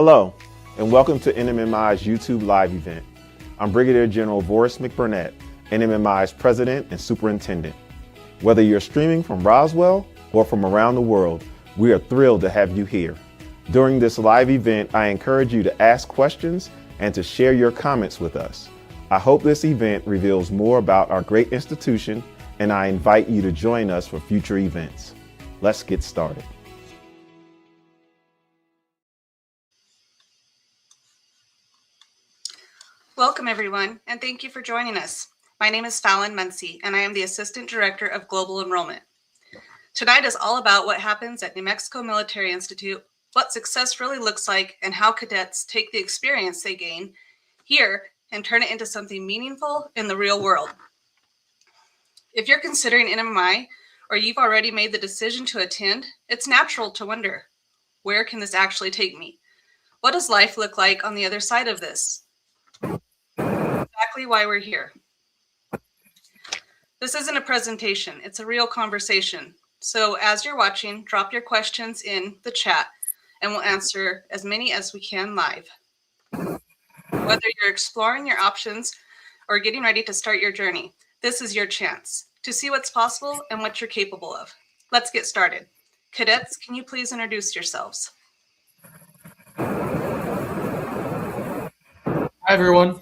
Hello, and welcome to NMMI's YouTube Live event. I'm Brigadier General Boris McBurnett, NMMI's President and Superintendent. Whether you're streaming from Roswell or from around the world, we are thrilled to have you here. During this live event, I encourage you to ask questions and to share your comments with us. I hope this event reveals more about our great institution, and I invite you to join us for future events. Let's get started. Welcome, everyone, and thank you for joining us. My name is Fallon Muncy, and I am the Assistant Director of Global Enrollment. Tonight is all about what happens at New Mexico Military Institute, what success really looks like, and how cadets take the experience they gain here and turn it into something meaningful in the real world. If you're considering NMMI, or you've already made the decision to attend, it's natural to wonder, where can this actually take me? What does life look like on the other side of this? Exactly why we're here. This isn't a presentation, it's a real conversation. So as you're watching, drop your questions in the chat and we'll answer as many as we can live. Whether you're exploring your options or getting ready to start your journey, this is your chance to see what's possible and what you're capable of. Let's get started. Cadets, can you please introduce yourselves? Hi, everyone.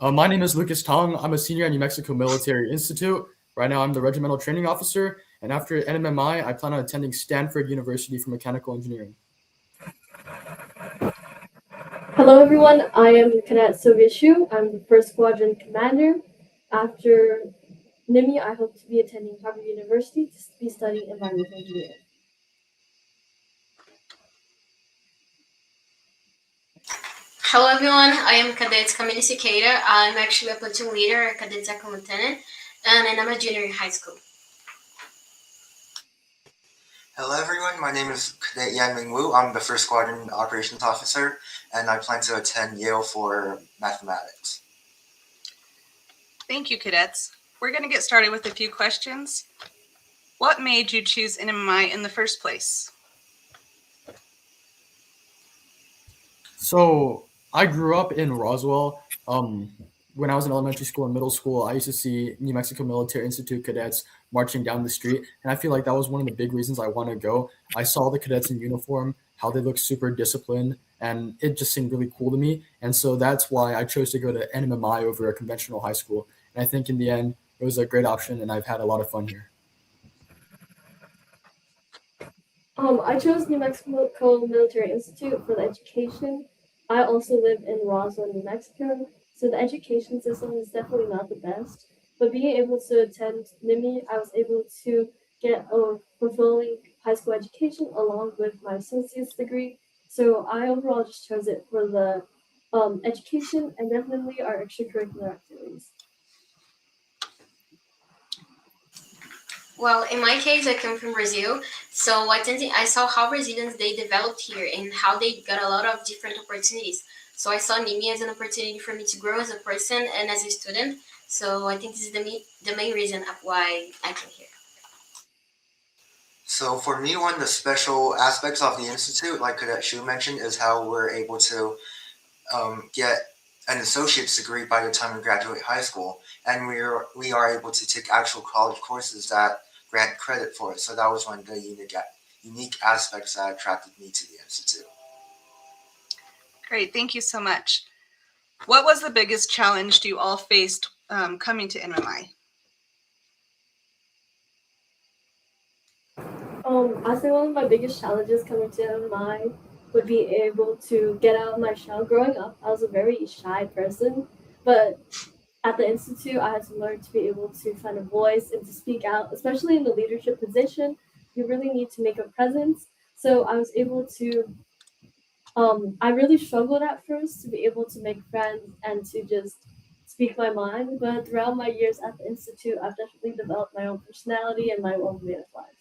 My name is Lucas Tong. I'm a senior at New Mexico Military Institute. Right now, I'm the Regimental Training Officer. And after NMMI, I plan on attending Stanford University for Mechanical Engineering. Hello, everyone. I am Cadet Sylvia Shu. I'm the First Squadron Commander. After NMMI, I hope to be attending Harvard University to be studying environmental engineering. Hello everyone, I am Cadets Community Cicada. I'm actually a platoon leader at Cadets Second Lieutenant, and I'm a junior in high school. Hello everyone, my name is Cadet Yanming Wu. I'm the First Squadron Operations Officer, and I plan to attend Yale for mathematics. Thank you, cadets. We're going to get started with a few questions. What made you choose NMMI in the first place? So I grew up in Roswell. When I was in elementary school and middle school, I used to see New Mexico Military Institute cadets marching down the street. And I feel like that was one of the big reasons I want to go. I saw the cadets in uniform, how they looked super disciplined, and it just seemed really cool to me. And so that's why I chose to go to NMMI over a conventional high school. And I think in the end, it was a great option, and I've had a lot of fun here. I chose New Mexico Military Institute for the education. I also live in Roswell, New Mexico, so the education system is definitely not the best. But being able to attend NMMI, I was able to get a fulfilling high school education along with my associate's degree. So I overall just chose it for the education and definitely our extracurricular activities. Well, in my case, I come from Brazil, so I saw how Brazilians, they developed here and how they got a lot of different opportunities. So I saw NMMI as an opportunity for me to grow as a person and as a student. So I think this is the main reason of why I came here. So for me, one of the special aspects of the Institute, like Cadet Shu mentioned, is how we're able to get an associate's degree by the time we graduate high school. And we are able to take actual college courses that grant credit for it. So that was one of the unique aspects that attracted me to the Institute. Great, thank you so much. What was the biggest challenge you all faced coming to NMMI? I think one of my biggest challenges coming to NMMI would be able to get out of my shell. Growing up, I was a very shy person, but at the Institute, I had to learn to be able to find a voice and to speak out, especially in the leadership position. You really need to make a presence. So I was able to, I really struggled at first to be able to make friends and to just speak my mind. But throughout my years at the Institute, I've definitely developed my own personality and my own way of life.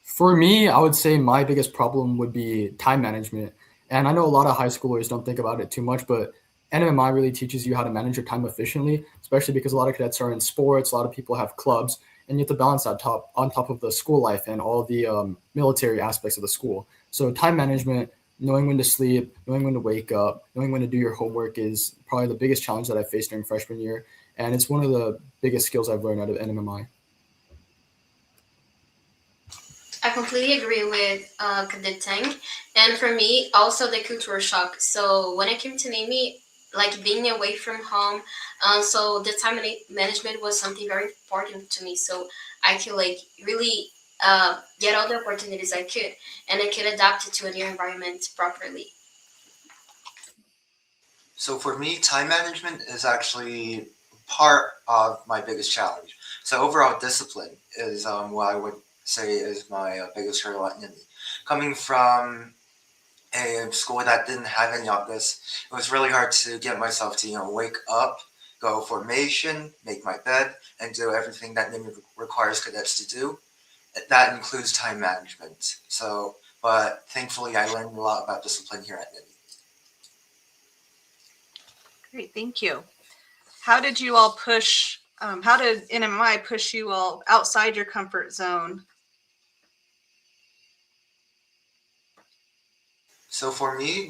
For me, I would say my biggest problem would be time management. And I know a lot of high schoolers don't think about it too much, but NMMI really teaches you how to manage your time efficiently, especially because a lot of cadets are in sports, a lot of people have clubs. and you have to balance that on top of the school life and all the military aspects of the school. So time management, knowing when to sleep, knowing when to wake up, knowing when to do your homework is probably the biggest challenge that I faced during freshman year, and it's one of the biggest skills I've learned out of NMMI. I completely agree with Cadet Tang. And for me, also the cultural shock. So when I came to NMMI, like being away from home, so the time management was something very important to me. So I could like really get all the opportunities I could, and I could adapt it to a new environment properly. So for me, time management is actually part of my biggest challenge. So overall discipline is what I would say is my biggest hurdle at NIMI. Coming from a school that didn't have any of this, it was really hard to get myself to wake up, go formation, make my bed, and do everything that NIMI requires cadets to do. That includes time management. So, but thankfully, I learned a lot about discipline here at NIMI. Great, thank you. How did you all push, how did NMMI push you all outside your comfort zone? So for me,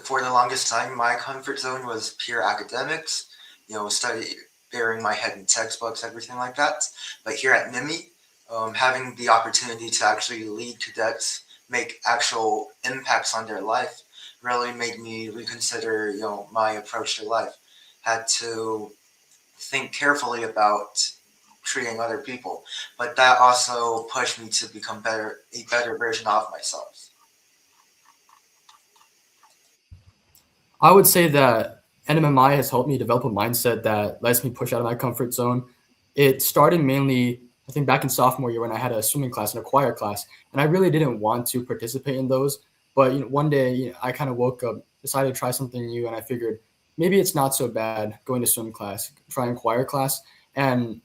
for the longest time, my comfort zone was pure academics, study, burying my head in textbooks, everything like that. But here at NIMI, having the opportunity to actually lead cadets, make actual impacts on their life, really made me reconsider, my approach to life. Had to think carefully about treating other people, but that also pushed me to become a better version of myself. I would say that NMMI has helped me develop a mindset that lets me push out of my comfort zone. It started mainly, I think, back in sophomore year when I had a swimming class and a choir class, and I really didn't want to participate in those. But one day, I kind of woke up, decided to try something new, and I figured maybe it's not so bad going to swim class, trying choir class, and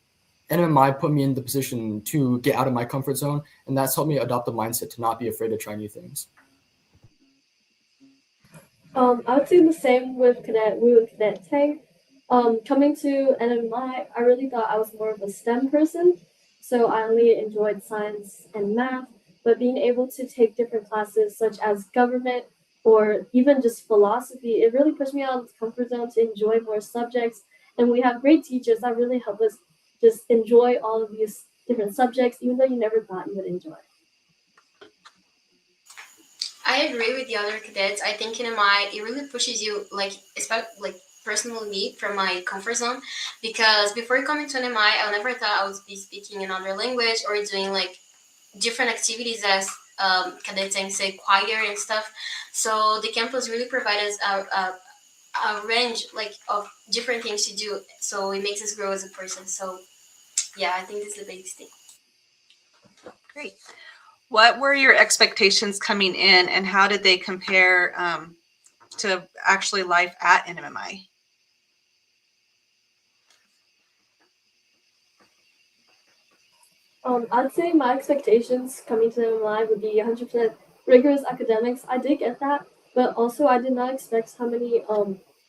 NMMI put me in the position to get out of my comfort zone, and that's helped me adopt a mindset to not be afraid to try new things. I would say the same with Cadet Wu and Cadet Tang. Coming to NMI, I really thought I was more of a STEM person, so I only enjoyed science and math. But being able to take different classes such as government or even just philosophy, it really pushed me out of the comfort zone to enjoy more subjects. And we have great teachers that really help us just enjoy all of these different subjects, even though you never thought you would enjoy. I agree with the other cadets. I think in MI it really pushes you, like, especially like personally from my comfort zone, because before coming to NMI, I never thought I would be speaking another language or doing like different activities as cadets and say choir and stuff. So the campus really provides us a range like of different things to do. So it makes us grow as a person. So yeah, I think this is the biggest thing. Great. What were your expectations coming in, and how did they compare to actually life at NMMI? I'd say my expectations coming to NMMI would be 100% rigorous academics. I did get that, but also I did not expect how many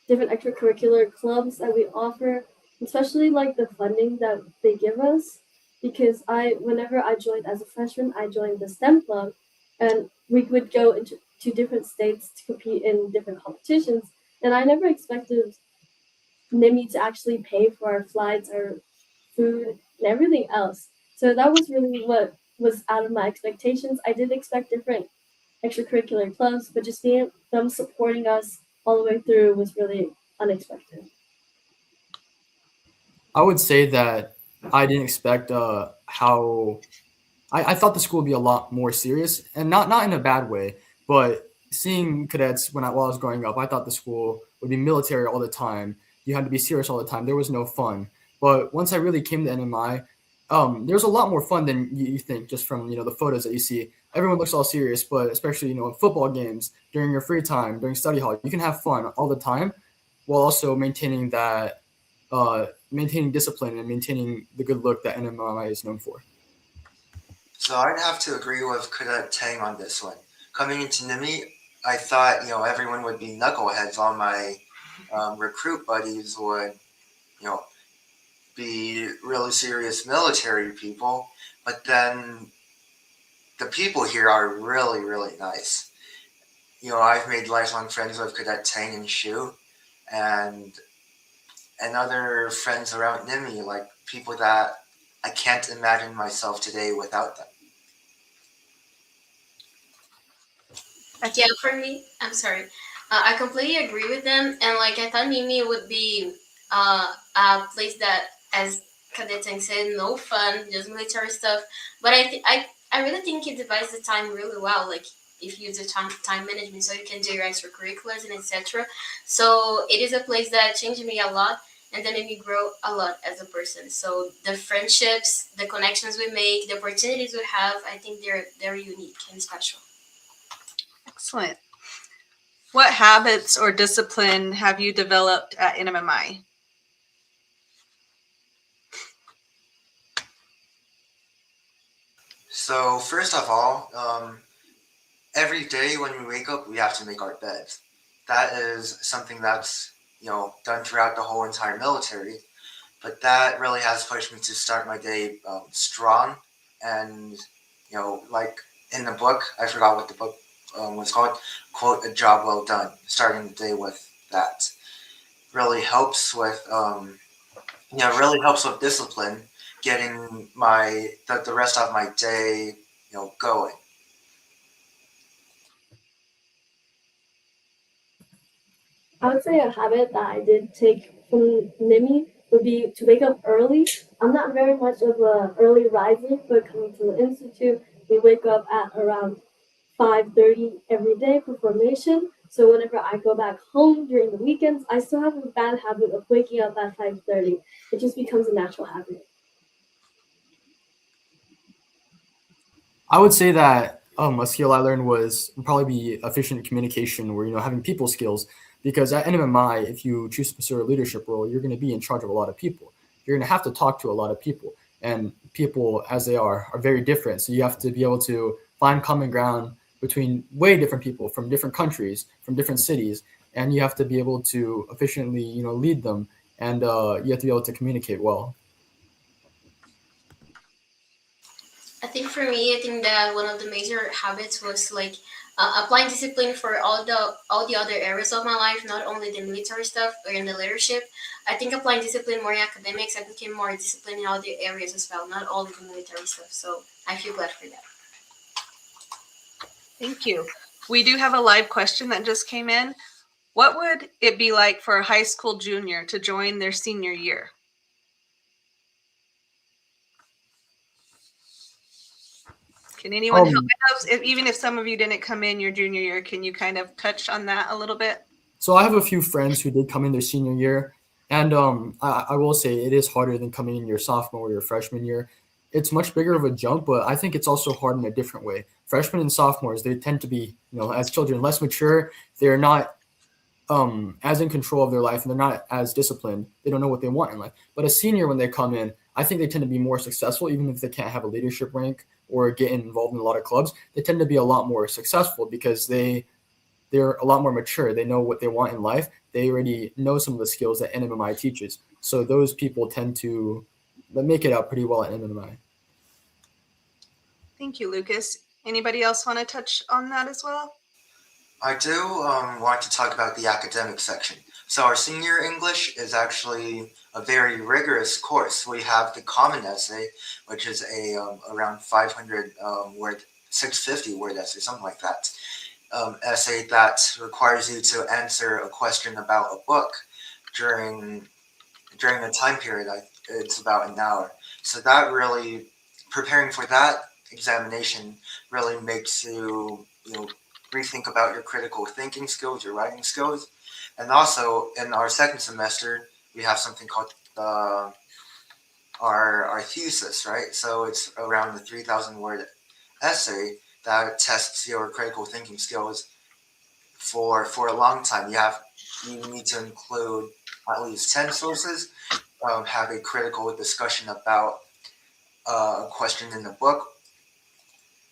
different extracurricular clubs that we offer, especially like the funding that they give us. Because whenever I joined as a freshman, I joined the STEM club, and we would go into different states to compete in different competitions. And I never expected NIMI to actually pay for our flights, our food, and everything else. So that was really what was out of my expectations. I did expect different extracurricular clubs, but just being them supporting us all the way through was really unexpected. I would say that I didn't expect how I thought the school would be a lot more serious, and not in a bad way, but seeing cadets while I was growing up, I thought the school would be military all the time. You had to be serious all the time. There was no fun. But once I really came to NMI, there's a lot more fun than you think just from the photos that you see. Everyone looks all serious, but especially in football games, during your free time, during study hall, you can have fun all the time, while also maintaining that maintaining discipline and maintaining the good look that NMMI is known for. So I'd have to agree with Cadet Tang on this one. Coming into NIMI, I thought everyone would be knuckleheads. All my recruit buddies would be really serious military people, but then the people here are really, really nice. I've made lifelong friends with Cadet Tang and Shu, and other friends around NMMI, like people that I can't imagine myself today without them. Yeah, for me, I'm sorry. I completely agree with them, and like I thought Mimi would be a place that, as Cadets said, no fun, just military stuff. But I really think it divides the time really well. Like if you do time management, so you can do your extracurriculars and etc. So it is a place that changed me a lot, and that made me grow a lot as a person. So the friendships, the connections we make, the opportunities we have, I think they're very unique and special. Excellent. What habits or discipline have you developed at NMMI? So first of all, every day when we wake up, we have to make our beds. That is something that's done throughout the whole entire military. But that really has pushed me to start my day strong, and like in the book, I forgot what the book was called. Quote, "A job well done." Starting the day with that really helps with really helps with discipline, getting the rest of my day going. I would say a habit that I did take from NIMI would be to wake up early. I'm not very much of a early riser, but coming to the institute, we wake up at around 5:30 every day for formation. So whenever I go back home during the weekends, I still have a bad habit of waking up at 5:30. It just becomes a natural habit. I would say that a skill I learned was probably be efficient communication, or having people skills. Because at NMMI, if you choose to pursue a leadership role, you're going to be in charge of a lot of people. You're going to have to talk to a lot of people, and people, as they are very different. So you have to be able to find common ground between way different people from different countries, from different cities, and you have to be able to efficiently, lead them, and you have to be able to communicate well. I think for me, I think that one of the major habits was like applying discipline for all the other areas of my life, not only the military stuff or in the leadership. I think applying discipline more in academics, I became more disciplined in all the areas as well, not only the military stuff. So I feel glad for that. Thank you. We do have a live question that just came in. What would it be like for a high school junior to join their senior year? Can anyone help? Even if some of you didn't come in your junior year, can you kind of touch on that a little bit? So I have a few friends who did come in their senior year, and I will say it is harder than coming in your sophomore or your freshman year. It's much bigger of a jump, but I think it's also hard in a different way. Freshmen and sophomores, they tend to be, as children, less mature. They're not as in control of their life, and they're not as disciplined. They don't know what they want in life. But a senior, when they come in, I think they tend to be more successful, even if they can't have a leadership rank or get involved in a lot of clubs. They tend to be a lot more successful because they're a lot more mature. They know what they want in life. They already know some of the skills that NMMI teaches. So those people tend to make it out pretty well at NMMI. Thank you, Lucas. Anybody else want to touch on that as well? I do want to talk about the academic section. So our senior English is actually a very rigorous course. We have the common essay, which is a around 500 word, 650 word essay, something like that. Essay that requires you to answer a question about a book during the time period. It's about an hour. So that really, preparing for that examination really makes you rethink about your critical thinking skills, your writing skills. And also in our second semester, we have something called our thesis, right? So it's around the 3,000 word essay that tests your critical thinking skills for a long time. You need to include at least 10 sources, have a critical discussion about a question in the book.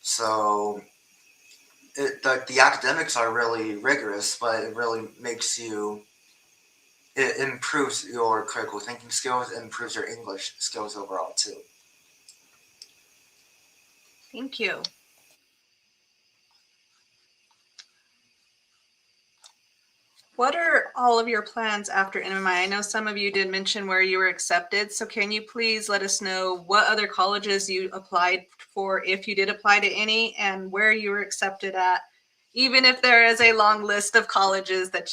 So the academics are really rigorous, but it really makes you it improves your critical thinking skills, it improves your English skills overall too. Thank you. What are all of your plans after NMMI? I know some of you did mention where you were accepted, so can you please let us know what other colleges you applied for, if you did apply to any, and where you were accepted at, even if there is a long list of colleges that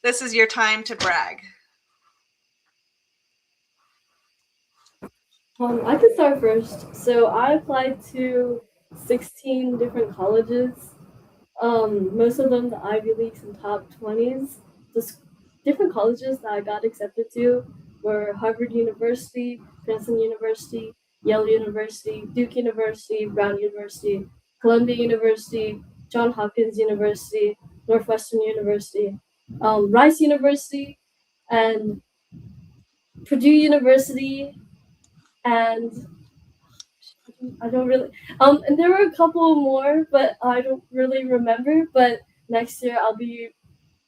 this is your time to brag. I can start first. So I applied to 16 different colleges. Most of them the Ivy Leagues and top 20s. Different colleges that I got accepted to were Harvard University, Princeton University, Yale University, Duke University, Brown University, Columbia University, Johns Hopkins University, Northwestern University, Rice University, and Purdue University, and I don't really and there were a couple more, but I don't really remember. But next year I'll be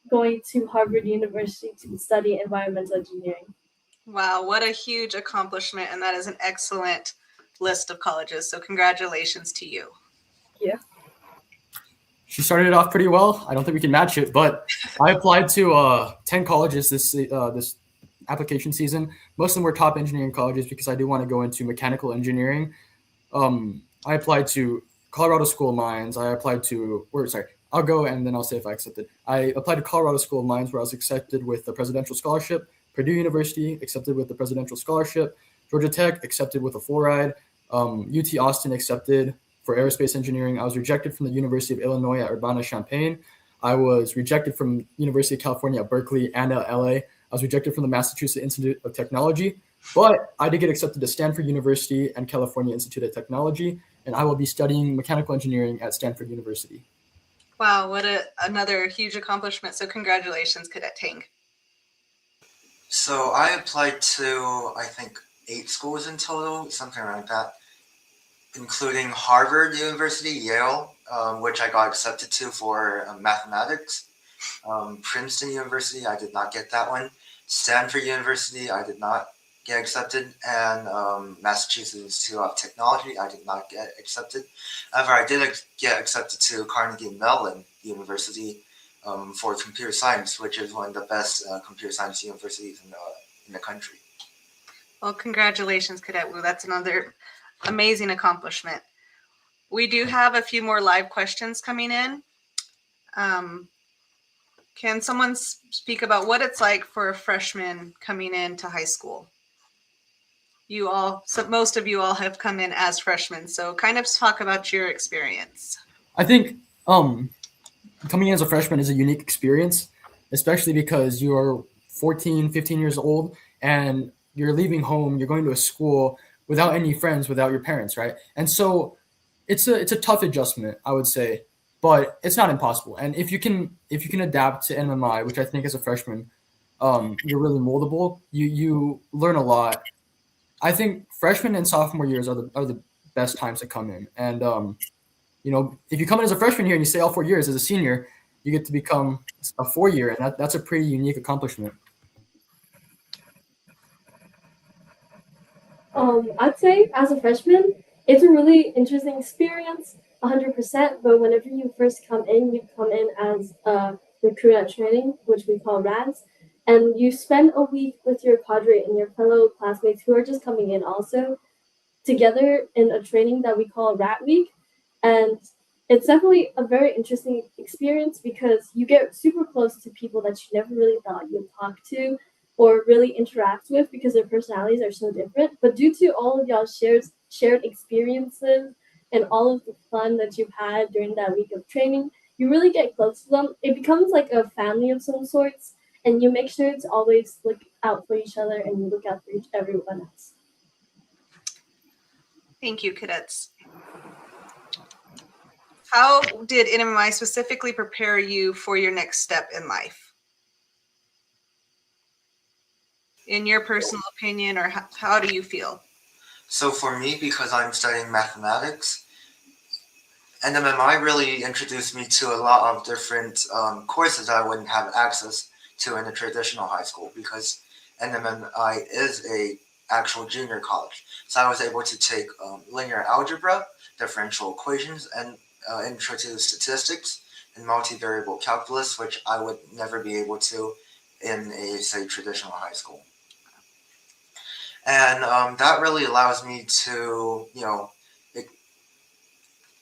going to Harvard University to study environmental engineering. Wow, what a huge accomplishment, and that is an excellent list of colleges. So congratulations to you. Yeah. She started it off pretty well. I don't think we can match it, but I applied to 10 colleges this application season. Most of them were top engineering colleges because I do want to go into mechanical engineering. I applied to Colorado School of Mines. I applied to, I'll go and then I'll say if I accepted. I applied to Colorado School of Mines, where I was accepted with the presidential scholarship. Purdue University, accepted with the presidential scholarship. Georgia Tech, accepted with a full ride. UT Austin, accepted for aerospace engineering. I was rejected from the University of Illinois at Urbana-Champaign. I was rejected from University of California at Berkeley and at LA. I was rejected from the Massachusetts Institute of Technology, but I did get accepted to Stanford University and California Institute of Technology, and I will be studying mechanical engineering at Stanford University. Wow, what another huge accomplishment. So congratulations, Cadet Tang. So I applied to, I think, 8 schools in total, something like that, including Harvard University, Yale, which I got accepted to for mathematics. Princeton University, I did not get that one. Stanford University, I did not get accepted. And Massachusetts Institute of Technology, I did not get accepted. However, I did get accepted to Carnegie Mellon University for computer science, which is one of the best computer science universities in the country. Well, congratulations, Cadet Wu. That's another amazing accomplishment. We do have a few more live questions coming in. Can someone speak about what it's like for a freshman coming into high school? Most of you all have come in as freshmen, so kind of talk about your experience. I think coming in as a freshman is a unique experience, especially because you're 14, 15 years old and you're leaving home, you're going to a school without any friends, without your parents, right? And so it's a tough adjustment, I would say, but it's not impossible. And if you can adapt to NMMI, which I think as a freshman, you're really moldable. You learn a lot. I think freshman and sophomore years are the best times to come in. And if you come in as a freshman here and you stay all 4 years, as a senior, you get to become a 4-year, and that's a pretty unique accomplishment. I'd say as a freshman, it's a really interesting experience, 100%. But whenever you first come in, as a recruit at training, which we call RADs, and you spend a week with your cadre and your fellow classmates who are just coming in also together in a training that we call RAT Week. And it's definitely a very interesting experience because you get super close to people that you never really thought you'd talk to or really interact with because their personalities are so different. But due to all of y'all's shared experiences and all of the fun that you've had during that week of training, you really get close to them. It becomes like a family of some sorts, and you make sure to always look out for each other and you look out for everyone else. Thank you, cadets. How did NMMI specifically prepare you for your next step in life? In your personal opinion, or how do you feel? So for me, because I'm studying mathematics, NMMI really introduced me to a lot of different courses that I wouldn't have access to in a traditional high school because NMMI is a actual junior college. So I was able to take linear algebra, differential equations, and intro to statistics and multivariable calculus, which I would never be able to in a, say, traditional high school. And that really allows me to,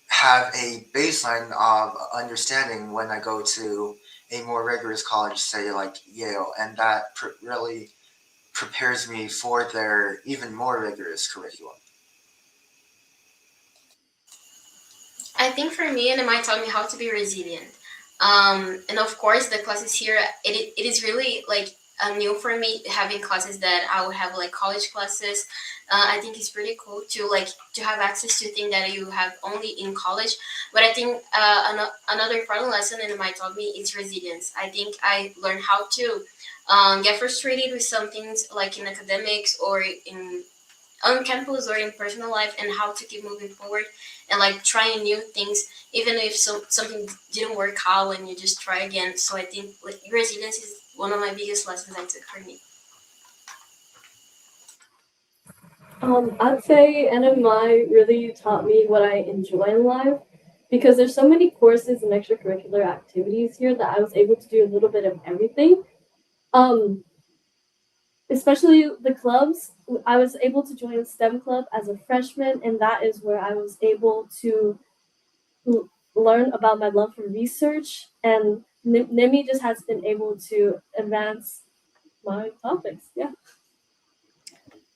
have a baseline of understanding when I go to a more rigorous college, say like Yale, and that really prepares me for their even more rigorous curriculum. I think for me, NMI taught me how to be resilient. And of course, the classes here, it is really like new for me having classes that I would have like college classes. I think it's pretty cool to have access to things that you have only in college. But I think another important lesson NMI taught me is resilience. I think I learned how to get frustrated with some things like in academics or in on campus or in personal life, and how to keep moving forward and like trying new things even if something didn't work out, and you just try again. So I think like resilience is one of my biggest lessons I took for me. I'd say NMI really taught me what I enjoy in life because there's so many courses and extracurricular activities here that I was able to do a little bit of everything. Especially the clubs. I was able to join a STEM club as a freshman, and that is where I was able to learn about my love for research. And NIMI just has been able to advance my topics. Yeah.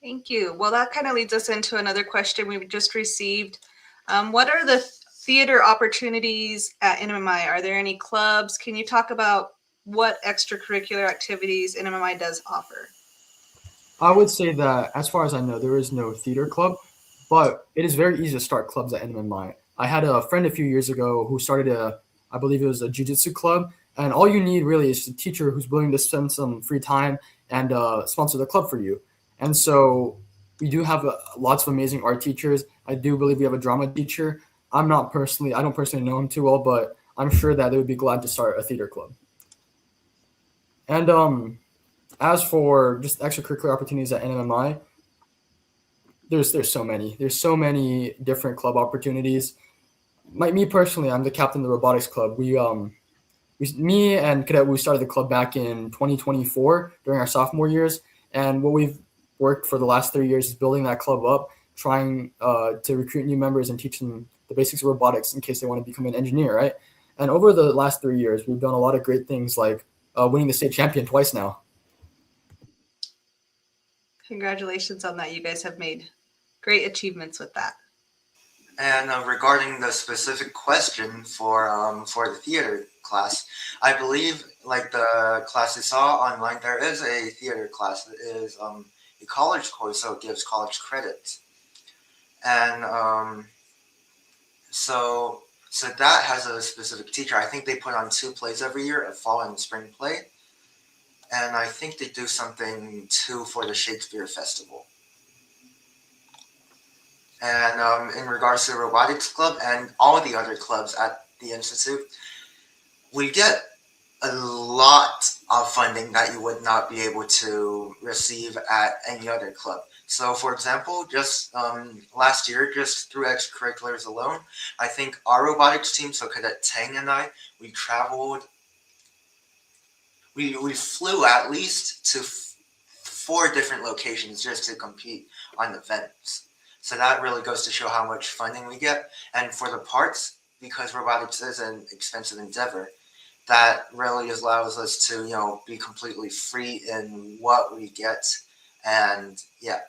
Thank you. Well, that kind of leads us into another question we've just received. What are the theater opportunities at NMMI? Are there any clubs? Can you talk about what extracurricular activities NMMI does offer? I would say that as far as I know, there is no theater club, but it is very easy to start clubs at NMMI. I had a friend a few years ago who started I believe it was a jiu-jitsu club, and all you need really is a teacher who's willing to spend some free time and sponsor the club for you. And so we do have lots of amazing art teachers. I do believe we have a drama teacher. I don't personally know him too well, but I'm sure that they would be glad to start a theater club. And as for just extracurricular opportunities at NMMI, there's so many. There's so many different club opportunities. Me personally, I'm the captain of the robotics club. Me and Cadet, we started the club back in 2024 during our sophomore years, and what we've worked for the last 3 years is building that club up, trying to recruit new members and teach them the basics of robotics in case they want to become an engineer, right? And over the last 3 years, we've done a lot of great things like winning the state champion twice now. Congratulations on that. You guys have made great achievements with that. And regarding the specific question for the theater class, I believe like the class you saw online, there is a theater class that is a college course, so it gives college credits. And so that has a specific teacher. I think they put on 2 plays every year, a fall and spring play. And I think they do something too for the Shakespeare Festival. And in regards to the robotics club and all the other clubs at the Institute, we get a lot of funding that you would not be able to receive at any other club. So, for example, just last year, just through extracurriculars alone, I think our robotics team, so Cadet Tang and I, we traveled. We flew at least to 4 different locations just to compete on events. So that really goes to show how much funding we get. And for the parts, because robotics is an expensive endeavor, that really allows us to, be completely free in what we get. And yeah.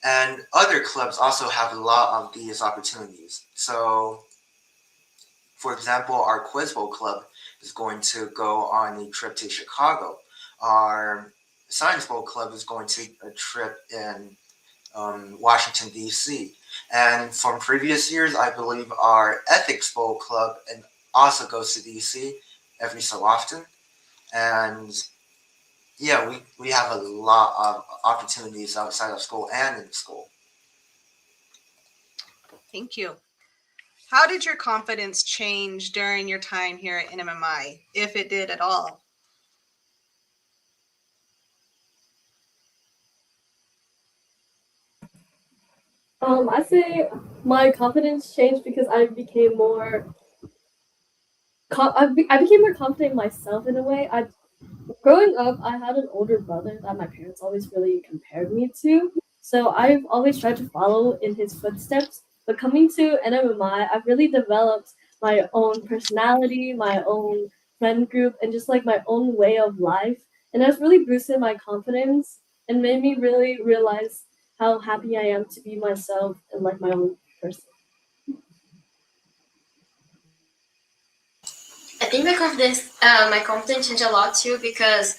And other clubs also have a lot of these opportunities. So, for example, our Quiz Bowl club is going to go on a trip to Chicago. Our Science Bowl club is going to a trip in Washington, D.C. And from previous years, I believe our Ethics Bowl club and also goes to D.C. every so often. And yeah, we have a lot of opportunities outside of school and in school. Thank you. How did your confidence change during your time here at NMMI, if it did at all? I say my confidence changed because I became more. I became more confident in myself in a way. Growing up, I had an older brother that my parents always really compared me to. So I've always tried to follow in his footsteps. But coming to NMMI, I've really developed my own personality, my own friend group, and just like my own way of life. And that's really boosted my confidence and made me really realize how happy I am to be myself and like my own person. I think my confidence changed a lot too because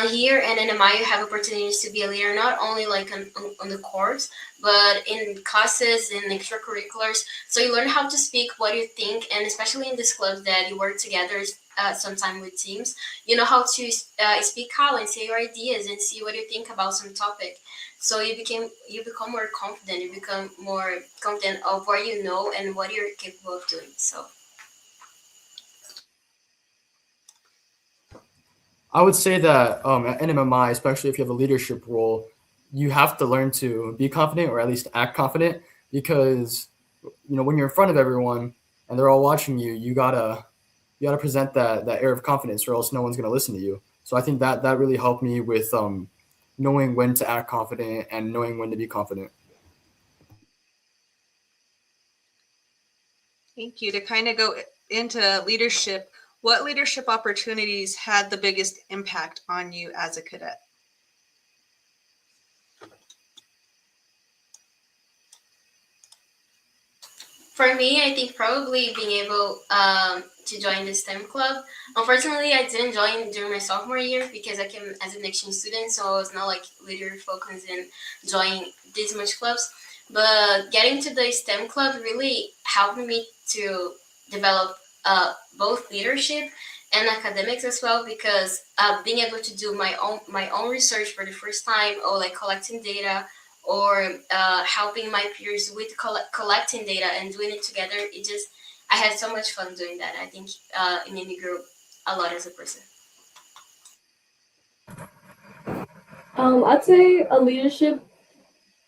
here in NMI you have opportunities to be a leader not only like on the course but in classes and extracurriculars. So you learn how to speak what you think, and especially in this club that you work together sometime with teams, you know how to speak out and say your ideas and see what you think about some topic. So you become more confident. You become more confident of what you know and what you're capable of doing. So. I would say that at NMMI, especially if you have a leadership role, you have to learn to be confident or at least act confident because when you're in front of everyone and they're all watching you, you gotta present that air of confidence or else no one's gonna listen to you. So I think that really helped me with knowing when to act confident and knowing when to be confident. Thank you. To kind of go into leadership, what leadership opportunities had the biggest impact on you as a cadet? For me, I think probably being able to join the STEM club. Unfortunately, I didn't join during my sophomore year because I came as an exchange student, so I was not like later focused in joining these much clubs. But getting to the STEM club really helped me to develop both leadership and academics as well because being able to do my own research for the first time or like collecting data or helping my peers with collecting data and doing it together. I had so much fun doing that. I think it made me grow a lot as a person. I'd say a leadership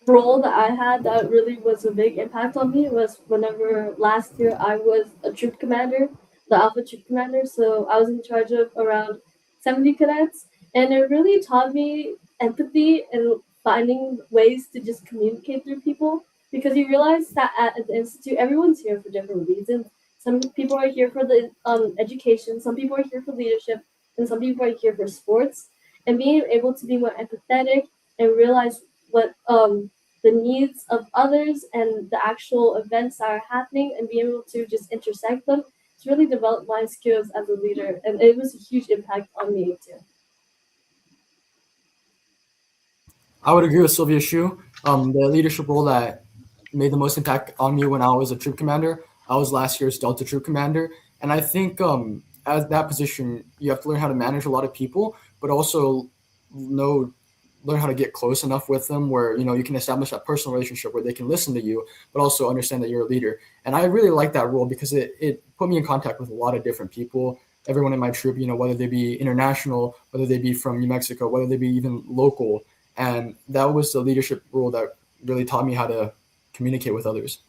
role that I had that really was a big impact on me was whenever last year I was a troop commander, the Alpha Troop Commander. So I was in charge of around 70 cadets, and it really taught me empathy and finding ways to just communicate through people because you realize that at the Institute, everyone's here for different reasons. Some people are here for the education, some people are here for leadership, and some people are here for sports. And being able to be more empathetic and realize what the needs of others and the actual events that are happening and be able to just intersect them to really develop my skills as a leader. And it was a huge impact on me too. I would agree with Sylvia Shu. The leadership role that made the most impact on me when I was a troop commander, I was last year's Delta Troop Commander. And I think as that position, you have to learn how to manage a lot of people, but also know learn how to get close enough with them where you can establish that personal relationship where they can listen to you but also understand that you're a leader. And I really like that role because it put me in contact with a lot of different people, everyone in my troop, whether they be international, whether they be from New Mexico, whether they be even local. And that was the leadership role that really taught me how to communicate with others.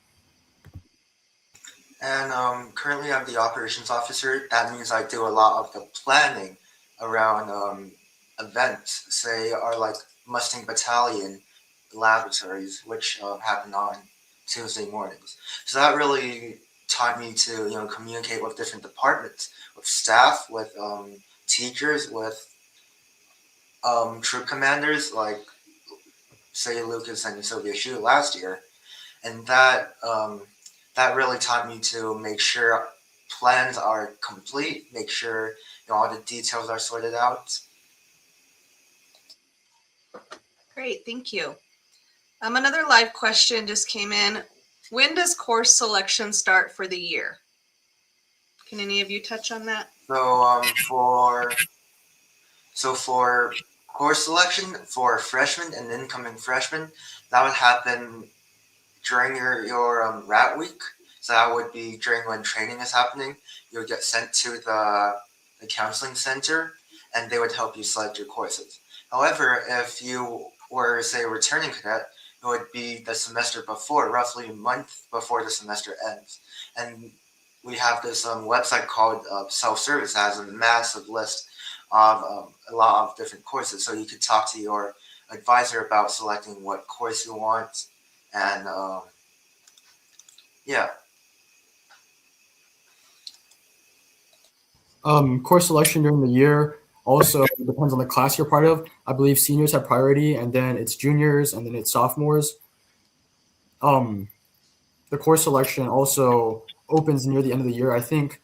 And currently, I'm the operations officer. That means I do a lot of the planning around events, say our like Mustang Battalion laboratories, which happen on Tuesday mornings. So that really taught me to communicate with different departments, with staff, with teachers, with troop commanders, like say Lucas and Sylvia Shu last year, and that really taught me to make sure plans are complete, make sure all the details are sorted out. Great, thank you. Another live question just came in. When does course selection start for the year? Can any of you touch on that? For course selection for freshmen and incoming freshmen, that would happen during your rat week. So that would be during when training is happening. You would get sent to the counseling center, and they would help you select your courses. However, if you were say a returning cadet, it would be the semester before, roughly a month before the semester ends. And we have this website called Self-Service that has a massive list of a lot of different courses. So you could talk to your advisor about selecting what course you want. And yeah. Course selection during the year also depends on the class you're part of. I believe seniors have priority, and then it's juniors, and then it's sophomores. The course selection also opens near the end of the year. I think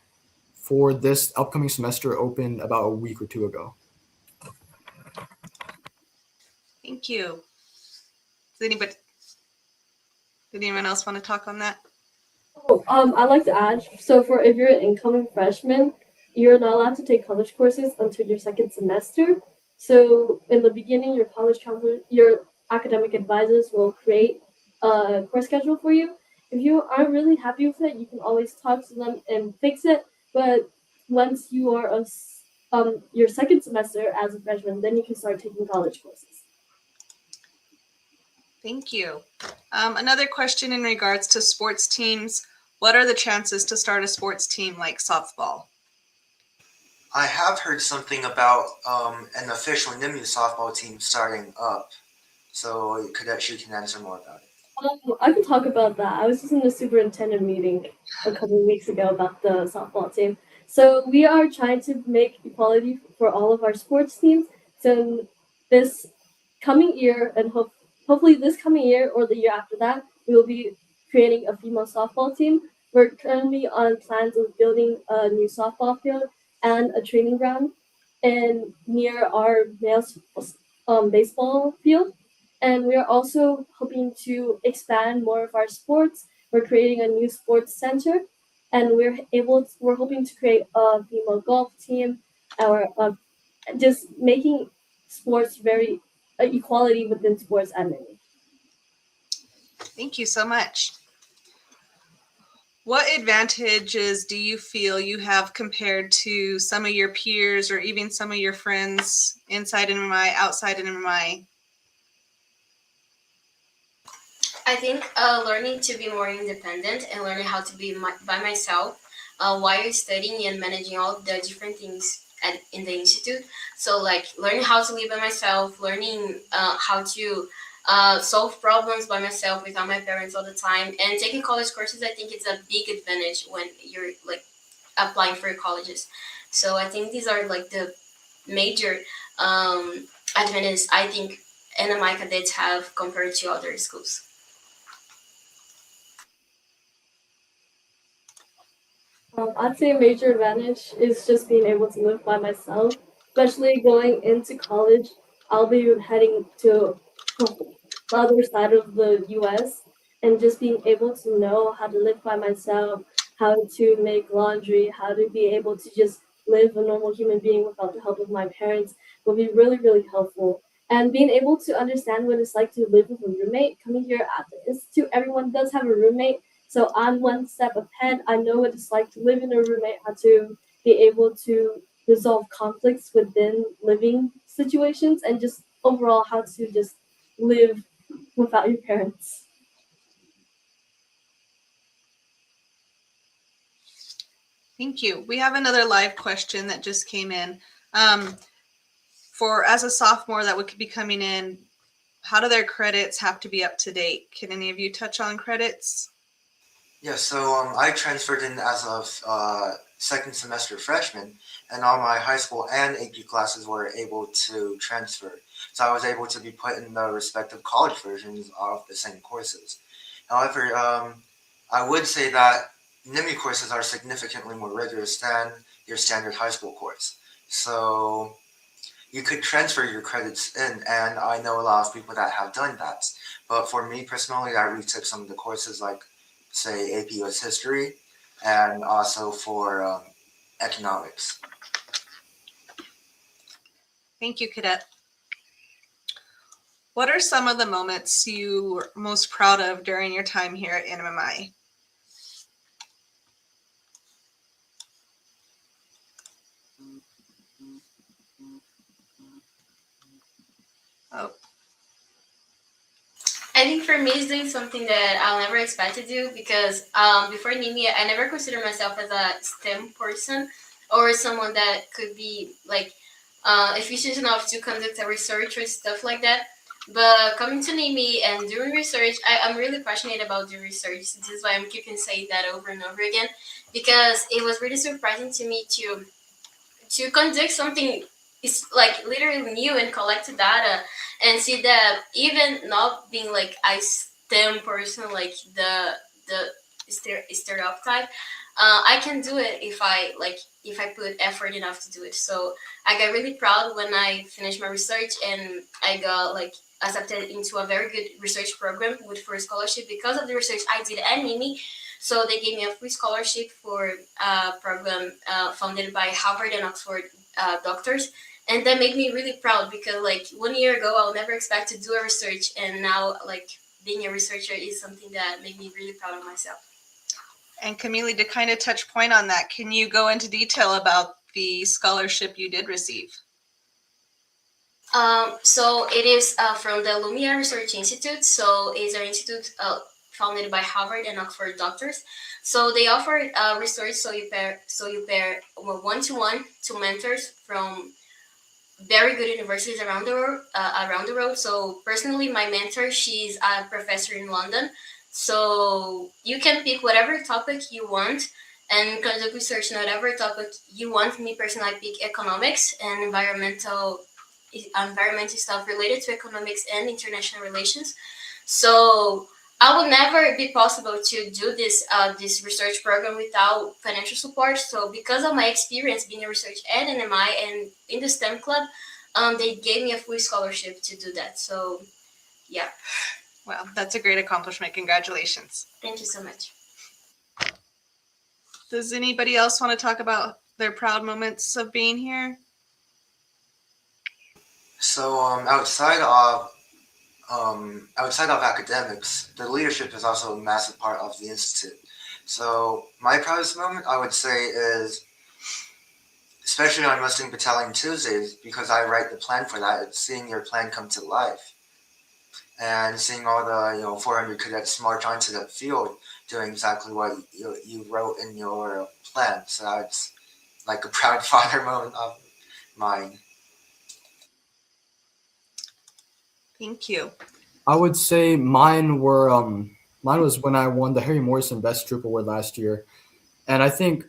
for this upcoming semester opened about a week or two ago. Thank you. Did anyone else want to talk on that? Oh, I'd like to add, so for if you're an incoming freshman, you're not allowed to take college courses until your second semester. So in the beginning, your college counselor, your academic advisors will create a course schedule for you. If you aren't really happy with it, you can always talk to them and fix it. But once you are your second semester as a freshman, then you can start taking college courses. Thank you. Another question in regards to sports teams. What are the chances to start a sports team like softball? I have heard something about an official NMMI softball team starting up. So Cadet, you can answer more about it. I can talk about that. I was just in the superintendent meeting a couple of weeks ago about the softball team. So we are trying to make equality for all of our sports teams. So this coming year, and hopefully this coming year or the year after that, we will be creating a female softball team. We're currently on plans of building a new softball field and a training ground and near our male baseball field. And we are also hoping to expand more of our sports. We're creating a new sports center, and we're hoping to create a female golf team, or just making sports very equality within sports at NMMI. Thank you so much. What advantages do you feel you have compared to some of your peers or even some of your friends inside NMMI, outside NMMI? I think learning to be more independent and learning how to be by myself while studying and managing all the different things in the institute. So like learning how to live by myself, learning how to solve problems by myself without my parents all the time, and taking college courses. I think it's a big advantage when you're like applying for colleges. So I think these are like the major advantages I think NMI cadets have compared to other schools. I'd say a major advantage is just being able to live by myself, especially going into college. I'll be heading to the other side of the US, and just being able to know how to live by myself, how to make laundry, how to be able to just live a normal human being without the help of my parents will be really, really helpful. And being able to understand what it's like to live with a roommate. Coming here at the Institute, everyone does have a roommate. So I'm one step ahead. I know what it's like to live in a roommate, how to be able to resolve conflicts within living situations, and just overall how to just live without your parents. Thank you. We have another live question that just came in. For as a sophomore that would be coming in, how do their credits have to be up to date? Can any of you touch on credits? Yeah, so I transferred in as a second semester freshman, and all my high school and AP classes were able to transfer. So I was able to be put in the respective college versions of the same courses. However, I would say that NMMI courses are significantly more rigorous than your standard high school course. So you could transfer your credits in, and I know a lot of people that have done that. But for me personally, I retook some of the courses like, say, AP US History, and also for economics. Thank you, Cadet. What are some of the moments you were most proud of during your time here at NMMI? I think for me is doing something that I'll never expect to do because before NMMI, I never considered myself as a STEM person or someone that could be like efficient enough to conduct a research or stuff like that. But coming to NMMI and doing research, I'm really passionate about the research. This is why I'm keeping saying that over and over again, because it was really surprising to me to conduct something is like literally new and collect data and see that even not being like a STEM person, like the stereotype, I can do it if I put effort enough to do it. So I got really proud when I finished my research and I got like accepted into a very good research program with full scholarship because of the research I did at NMMI. So they gave me a free scholarship for a program funded by Harvard and Oxford doctors. And that made me really proud because like 1 year ago, I'll never expect to do a research. And now like being a researcher is something that made me really proud of myself. And Camille, to kind of touch point on that, can you go into detail about the scholarship you did receive? So it is from the Lumia Research Institute. So it's an institute founded by Harvard and Oxford doctors. So they offer research. So you pair 1-to-1 to mentors from very good universities around the world. So personally, my mentor, she's a professor in London. So you can pick whatever topic you want and conduct research on whatever topic you want. Me personally, I pick economics and environmental stuff related to economics and international relations. So I would never be possible to do this research program without financial support. So because of my experience being a research at NMI and in the STEM club, they gave me a full scholarship to do that. So yeah. Well, that's a great accomplishment. Congratulations. Thank you so much. Does anybody else want to talk about their proud moments of being here? So outside of academics, the leadership is also a massive part of the institute. So my proudest moment, I would say, is especially on Wrestling Battalion Tuesdays, because I write the plan for that. It's seeing your plan come to life, and seeing all the 400 cadets march onto the field doing exactly what you wrote in your plan. So that's like a proud father moment of mine. Thank you. I would say mine was when I won the Harry Morrison Best Troop Award last year, and I think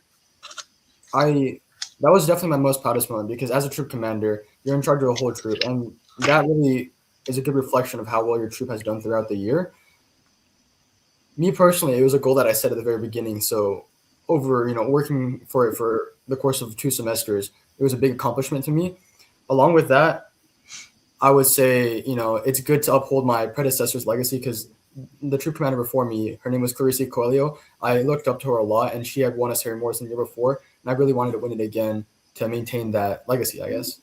that was definitely my most proudest moment because as a troop commander, you're in charge of a whole troop, and that really is a good reflection of how well your troop has done throughout the year. Me personally, it was a goal that I set at the very beginning. So over working for it for the course of 2 semesters, it was a big accomplishment to me. Along with that, I would say, it's good to uphold my predecessor's legacy because the troop commander before me, her name was Clarissa Coelho. I looked up to her a lot, and she had won us Harry Morrison the year before, and I really wanted to win it again to maintain that legacy, I guess.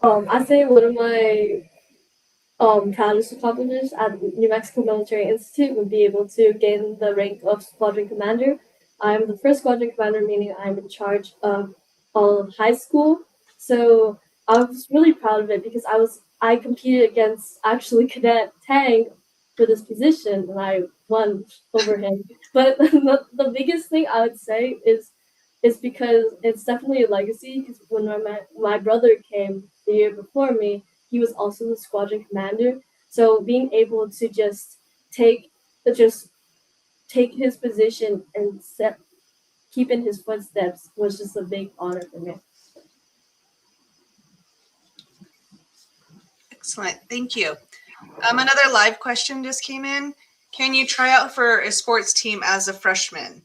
I say one of my proudest accomplishments at New Mexico Military Institute would be able to gain the rank of squadron commander. I'm the first squadron commander, meaning I'm in charge of all of high school. So I was really proud of it because I competed against actually Cadet Tang for this position, and I won over him. But the biggest thing I would say is because it's definitely a legacy. Because when my brother came the year before me, he was also the squadron commander. So being able to just take his position and keep in his footsteps was just a big honor for me. Excellent. Thank you. Another live question just came in. Can you try out for a sports team as a freshman?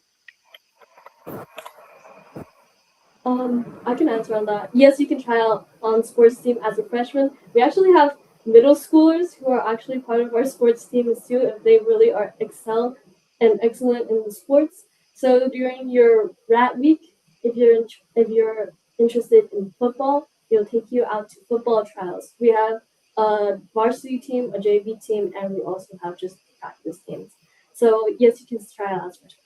I can answer on that. Yes, you can try out on sports team as a freshman. We actually have middle schoolers who are actually part of our sports teams too, if they really are excellent in the sports. So during your rat week, if you're interested in football, they'll take you out to football trials. We have a varsity team, a JV team, and we also have just practice teams. So yes, you can try out as freshman.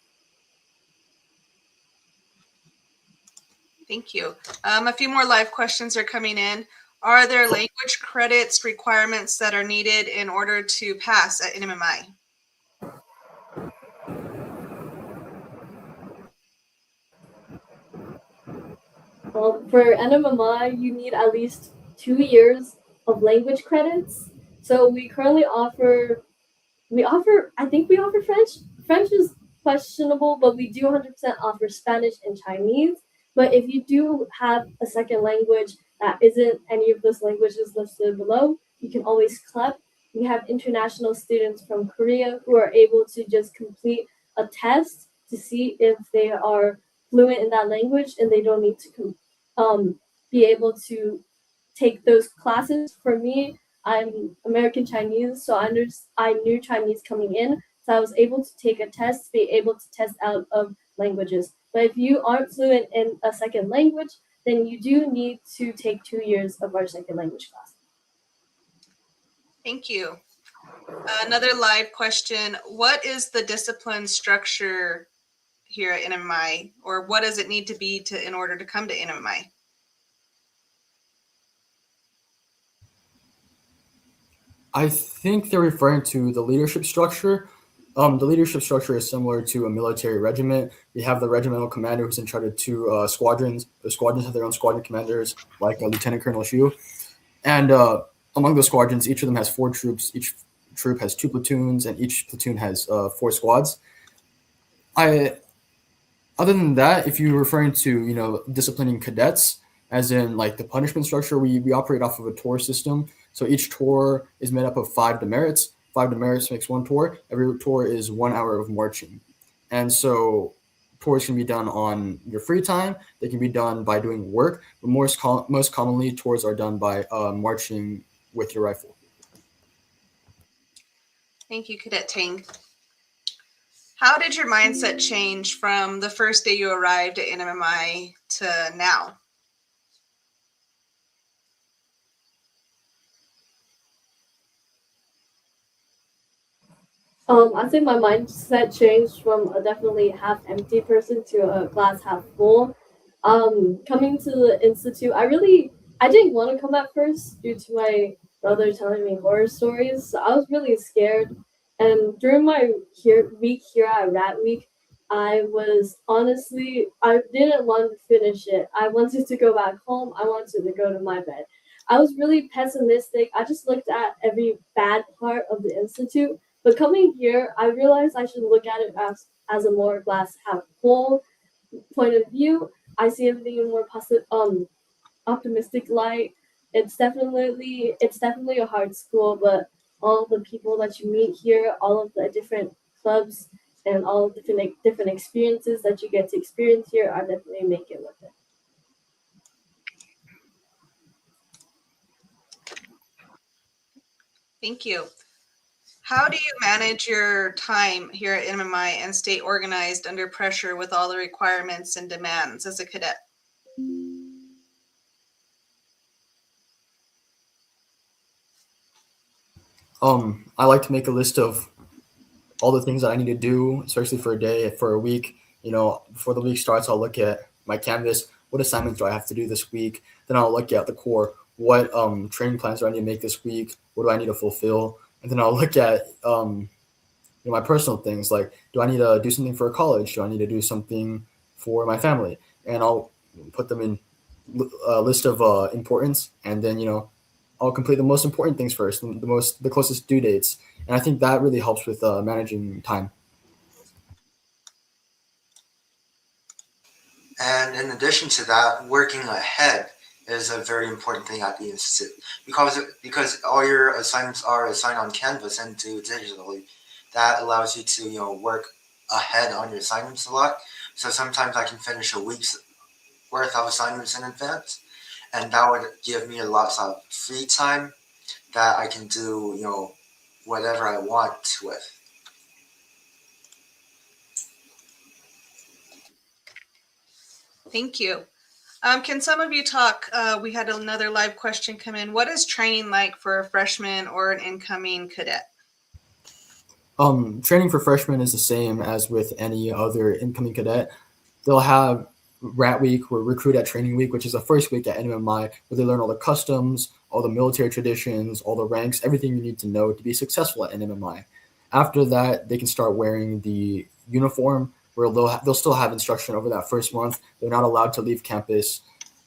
Thank you. A few more live questions are coming in. Are there language credits requirements that are needed in order to pass at NMMI? For NMMI, you need at least 2 years of language credits. So I think we offer French. French is questionable, but we do 100% offer Spanish and Chinese. But if you do have a second language that isn't any of those languages listed below, you can always CLEP. We have international students from Korea who are able to just complete a test to see if they are fluent in that language, and they don't need to be able to take those classes. For me, I'm American Chinese, so I knew Chinese coming in, so I was able to take a test to be able to test out of languages. But if you aren't fluent in a second language, then you do need to take 2 years of our second language class. Thank you. Another live question. What is the discipline structure here at NMMI, or what does it need to be in order to come to NMMI? I think they're referring to the leadership structure. The leadership structure is similar to a military regiment. We have the regimental commander who's in charge of two squadrons. The squadrons have their own squadron commanders, like Lieutenant Colonel Xu. And among those squadrons, each of them has 4 troops. Each troop has 2 platoons, and each platoon has 4 squads. Other than that, if you're referring to disciplining cadets, as in like the punishment structure, we operate off of a tour system. So each tour is made up of 5 demerits. 5 demerits makes 1 tour. Every tour is 1 hour of marching. And so tours can be done on your free time. They can be done by doing work, but most commonly tours are done by marching with your rifle. Thank you, Cadet Tang. How did your mindset change from the first day you arrived at NMMI to now? I think my mindset changed from a definitely half empty person to a glass half full. Coming to the institute, I didn't want to come at first due to my brother telling me horror stories. So I was really scared. And during my week here at Rat Week, I didn't want to finish it. I wanted to go back home. I wanted to go to my bed. I was really pessimistic. I just looked at every bad part of the institute. But coming here, I realized I should look at it as a more glass half full point of view. I see everything in a more positive, optimistic light. It's definitely a hard school, but all the people that you meet here, all of the different clubs, and all of the different experiences that you get to experience here are definitely make it worth it. Thank you. How do you manage your time here at NMMI and stay organized under pressure with all the requirements and demands as a cadet? I like to make a list of all the things that I need to do, especially for a day, for a week. Before the week starts, I'll look at my Canvas. What assignments do I have to do this week? Then I'll look at the core. What training plans do I need to make this week? What do I need to fulfill? And then I'll look at my personal things, like, do I need to do something for college? Do I need to do something for my family? And I'll put them in a list of importance, and then I'll complete the most important things first, the closest due dates. And I think that really helps with managing time. And in addition to that, working ahead is a very important thing at the institute, because all your assignments are assigned on Canvas and do digitally. That allows you to work ahead on your assignments a lot. So sometimes I can finish a week's worth of assignments in advance, and that would give me lots of free time that I can do whatever I want with. Thank you. Can some of you talk? We had another live question come in. What is training like for a freshman or an incoming cadet? Training for freshmen is the same as with any other incoming cadet. They'll have Rat Week or Recruit at Training Week, which is the first week at NMMI, where they learn all the customs, all the military traditions, all the ranks, everything you need to know to be successful at NMMI. After that, they can start wearing the uniform, where they'll still have instruction over that first month. They're not allowed to leave campus.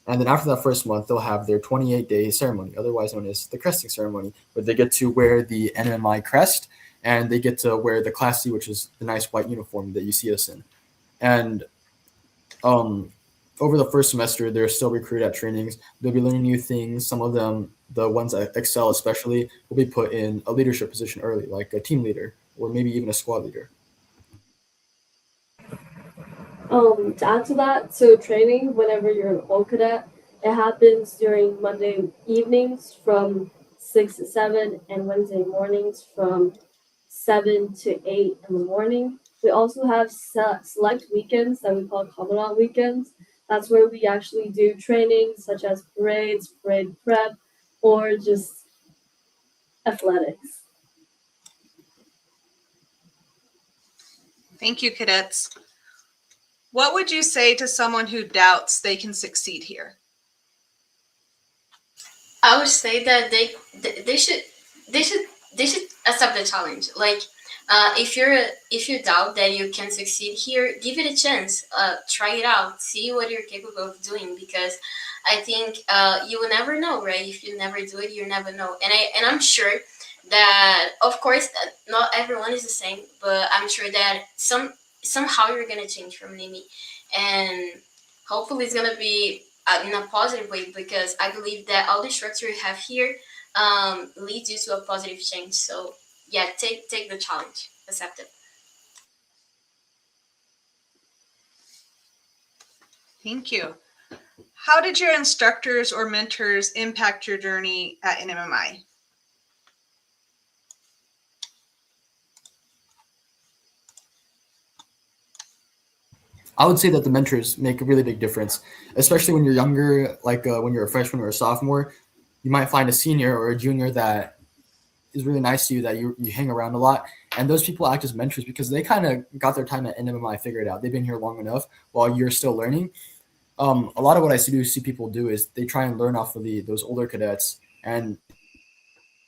And then after that first month, they'll have their 28-day ceremony, otherwise known as the cresting ceremony, where they get to wear the NMMI crest, and they get to wear the Class C, which is the nice white uniform that you see us in. And over the first semester, they're still recruited at trainings. They'll be learning new things. Some of them, the ones that excel especially, will be put in a leadership position early, like a team leader or maybe even a squad leader. To add to that, so training, whenever you're an old cadet, it happens during Monday evenings from 6 to 7 and Wednesday mornings from 7 to 8 in the morning. We also have select weekends that we call Commandant weekends. That's where we actually do training such as parades, parade prep, or just athletics. Thank you, cadets. What would you say to someone who doubts they can succeed here? I would say that they should accept the challenge. Like, if you doubt that you can succeed here, give it a chance. Try it out. See what you're capable of doing, because I think you will never know, right? If you never do it, you never know. And I'm sure that, of course, not everyone is the same, but I'm sure that somehow you're gonna change from NMMI, and hopefully it's gonna be in a positive way, because I believe that all the structure you have here leads you to a positive change. So yeah, take the challenge, accept it. Thank you. How did your instructors or mentors impact your journey at NMMI? I would say that the mentors make a really big difference, especially when you're younger, like when you're a freshman or a sophomore. You might find a senior or a junior that is really nice to you, that you hang around a lot. And those people act as mentors because they kind of got their time at NMMI figured out. They've been here long enough while you're still learning. A lot of what I see people do is they try and learn off of those older cadets, and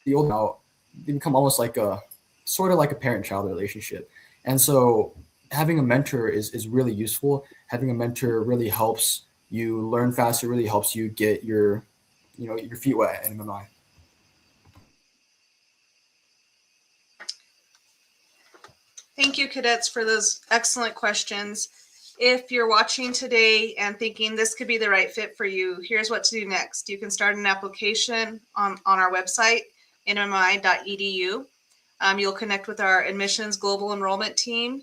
the old now, they become almost like a sort of like a parent-child relationship. And so having a mentor is really useful. Having a mentor really helps you learn faster, really helps you get your feet wet at NMMI. Thank you, cadets, for those excellent questions. If you're watching today and thinking this could be the right fit for you, here's what to do next. You can start an application on our website, nmmi.edu. You'll connect with our admissions global enrollment team.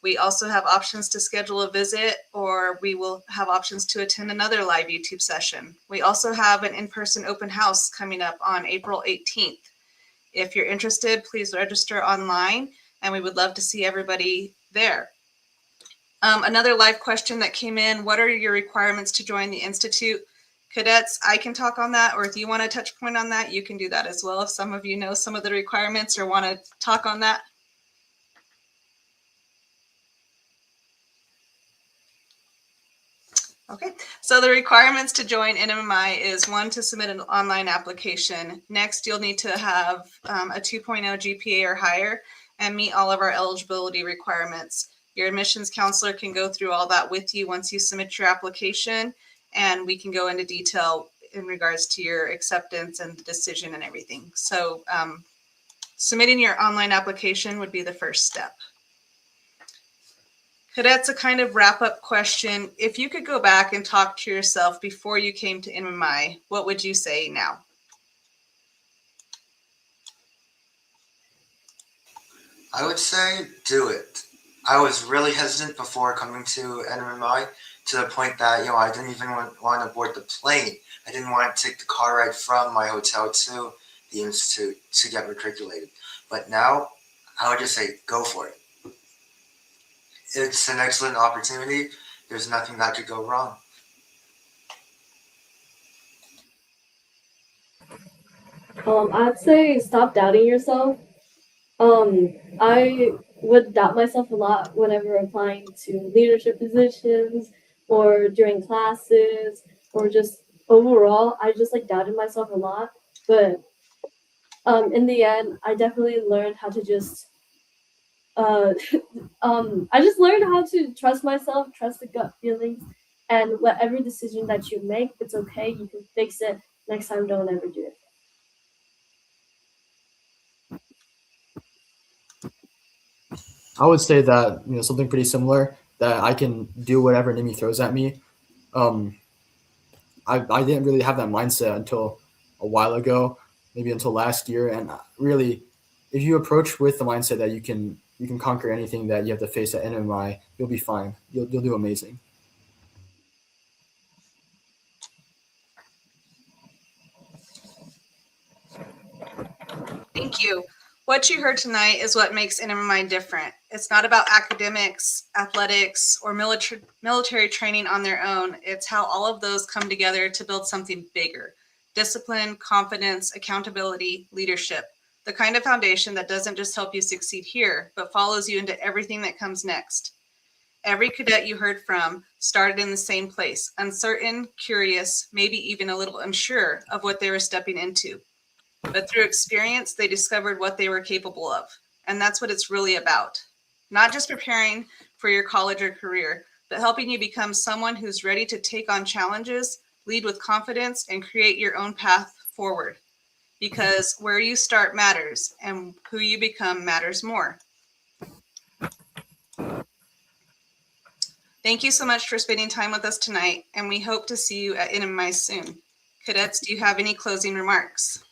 We also have options to schedule a visit, or we will have options to attend another live YouTube session. We also have an in-person open house coming up on April 18th. If you're interested, please register online, and we would love to see everybody there. Another live question that came in: what are your requirements to join the Institute? Cadets, I can talk on that, or if you want to touch point on that, you can do that as well. If some of you know some of the requirements or want to talk on that. Okay, so the requirements to join NMMI is 1, to submit an online application. Next, you'll need to have a 2.0 GPA or higher and meet all of our eligibility requirements. Your admissions counselor can go through all that with you once you submit your application, and we can go into detail in regards to your acceptance and the decision and everything. So submitting your online application would be the first step. Cadets, a kind of wrap-up question. If you could go back and talk to yourself before you came to NMMI, what would you say now? I would say do it. I was really hesitant before coming to NMMI, to the point that, I didn't even want to board the plane. I didn't want to take the car ride from my hotel to the Institute to get matriculated. But now, I would just say, go for it. It's an excellent opportunity. There's nothing that could go wrong. I'd say stop doubting yourself. I would doubt myself a lot whenever applying to leadership positions or during classes or just overall. I just like doubted myself a lot. But in the end, I definitely learned how to just uh, I just learned how to trust myself, trust the gut feelings, and whatever decision that you make, it's okay. You can fix it next time. Don't ever do it. I would say that something pretty similar, that I can do whatever NIMI throws at me. Um, I didn't really have that mindset until a while ago, maybe until last year. And really, if you approach with the mindset that you can conquer anything that you have to face at NMMI, you'll be fine. You'll do amazing. Thank you. What you heard tonight is what makes NMMI different. It's not about academics, athletics, or military training on their own. It's how all of those come together to build something bigger. Discipline, confidence, accountability, leadership. The kind of foundation that doesn't just help you succeed here, but follows you into everything that comes next. Every cadet you heard from started in the same place, uncertain, curious, maybe even a little unsure of what they were stepping into. But through experience, they discovered what they were capable of. And that's what it's really about. Not just preparing for your college or career, but helping you become someone who's ready to take on challenges, lead with confidence, and create your own path forward. Because where you start matters, and who you become matters more. Thank you so much for spending time with us tonight, and we hope to see you at NMMI soon. Cadets, do you have any closing remarks?